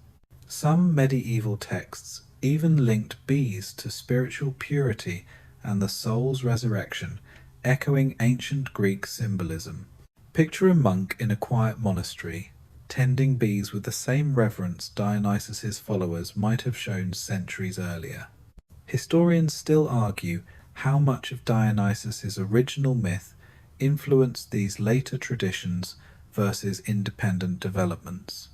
Some medieval texts even linked bees to spiritual purity and the soul's resurrection, echoing ancient Greek symbolism. Picture a monk in a quiet monastery, tending bees with the same reverence Dionysus's followers might have shown centuries earlier. Historians still argue how much of Dionysus's original myth influenced these later traditions versus independent developments.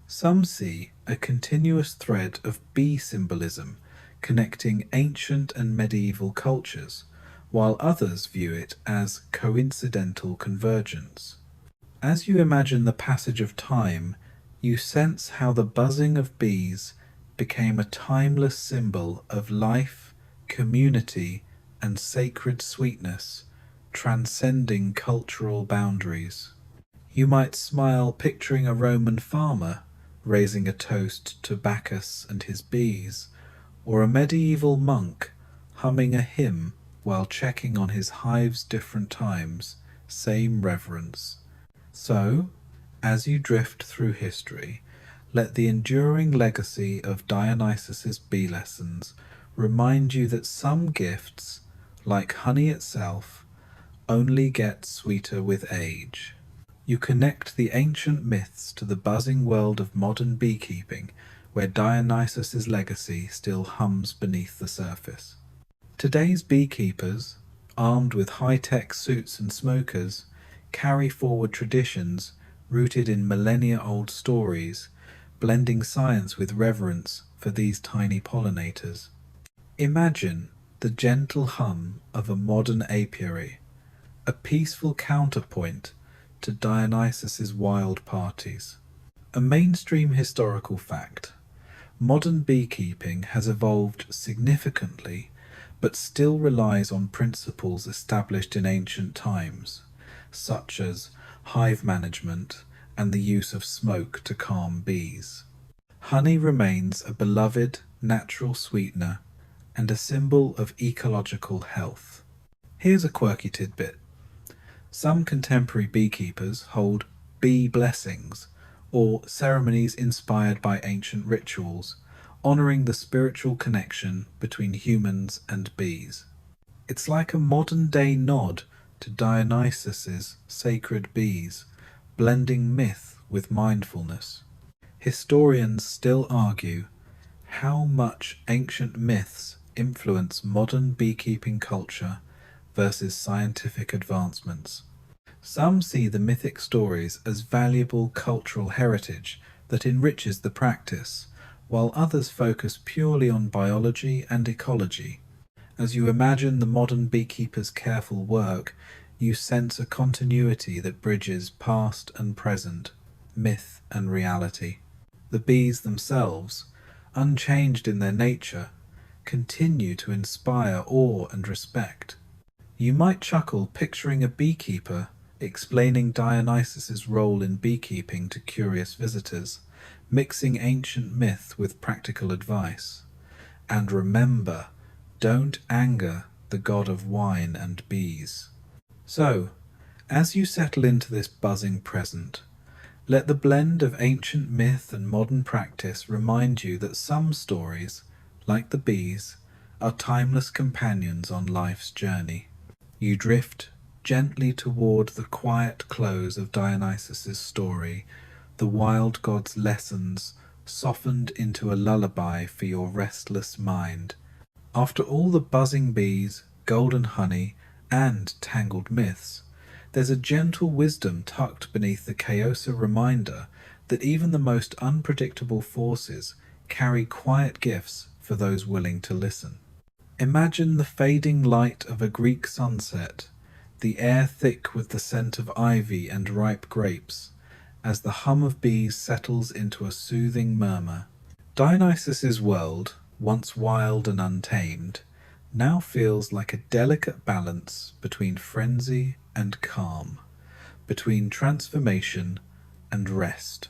Some see a continuous thread of bee symbolism connecting ancient and medieval cultures, while others view it as coincidental convergence. As you imagine the passage of time, you sense how the buzzing of bees became a timeless symbol of life, community, and sacred sweetness, transcending cultural boundaries. You might smile picturing a Roman farmer raising a toast to Bacchus and his bees, or a medieval monk humming a hymn while checking on his hive's different times, same reverence. So, as you drift through history, let the enduring legacy of Dionysus's bee lessons remind you that some gifts, like honey itself, only get sweeter with age. You connect the ancient myths to the buzzing world of modern beekeeping, where Dionysus's legacy still hums beneath the surface. Today's beekeepers, armed with high-tech suits and smokers, carry forward traditions rooted in millennia-old stories, blending science with reverence for these tiny pollinators. Imagine the gentle hum of a modern apiary, a peaceful counterpoint to Dionysus's wild parties. A mainstream historical fact: modern beekeeping has evolved significantly, but still relies on principles established in ancient times, such as hive management and the use of smoke to calm bees. Honey remains a beloved natural sweetener and a symbol of ecological health. Here's a quirky tidbit. Some contemporary beekeepers hold bee blessings, or ceremonies inspired by ancient rituals, honoring the spiritual connection between humans and bees. It's like a modern-day nod to Dionysus's sacred bees, blending myth with mindfulness. Historians still argue how much ancient myths influence modern beekeeping culture versus scientific advancements. Some see the mythic stories as valuable cultural heritage that enriches the practice, while others focus purely on biology and ecology. As you imagine the modern beekeeper's careful work, you sense a continuity that bridges past and present, myth and reality. The bees themselves, unchanged in their nature, continue to inspire awe and respect. You might chuckle picturing a beekeeper explaining Dionysus's role in beekeeping to curious visitors, mixing ancient myth with practical advice. And remember, don't anger the god of wine and bees. So, as you settle into this buzzing present, let the blend of ancient myth and modern practice remind you that some stories, like the bees, are timeless companions on life's journey. You drift gently toward the quiet close of Dionysus's story, the wild god's lessons softened into a lullaby for your restless mind. After all the buzzing bees, golden honey, and tangled myths, there's a gentle wisdom tucked beneath the chaos, a reminder that even the most unpredictable forces carry quiet gifts for those willing to listen. Imagine the fading light of a Greek sunset, the air thick with the scent of ivy and ripe grapes, as the hum of bees settles into a soothing murmur. Dionysus's world, once wild and untamed, now feels like a delicate balance between frenzy and calm, between transformation and rest.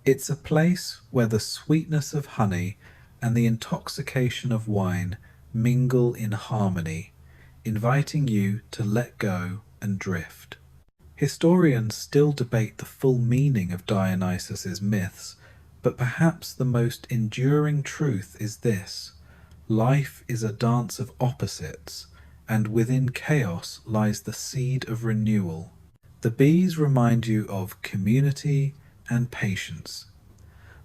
It's a place where the sweetness of honey and the intoxication of wine mingle in harmony, inviting you to let go and drift. Historians still debate the full meaning of Dionysus's myths, But perhaps the most enduring truth is this: life is a dance of opposites, and within chaos lies the seed of renewal. The bees remind you of community and patience.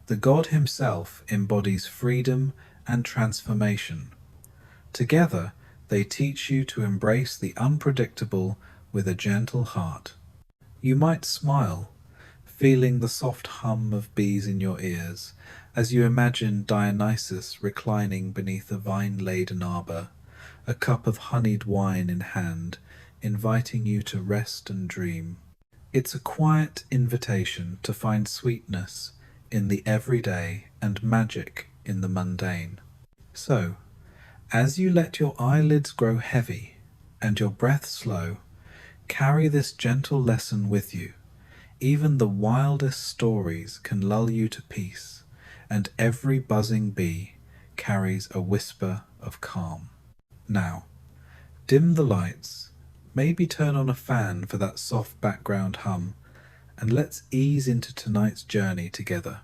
The god himself embodies freedom and transformation. Together, they teach you to embrace the unpredictable with a gentle heart. You might smile, feeling the soft hum of bees in your ears, as you imagine Dionysus reclining beneath a vine-laden arbor, a cup of honeyed wine in hand, inviting you to rest and dream. It's a quiet invitation to find sweetness in the everyday and magic in the mundane. So, as you let your eyelids grow heavy and your breath slow, carry this gentle lesson with you. Even the wildest stories can lull you to peace, and every buzzing bee carries a whisper of calm. Now, dim the lights, maybe turn on a fan for that soft background hum, and let's ease into tonight's journey together.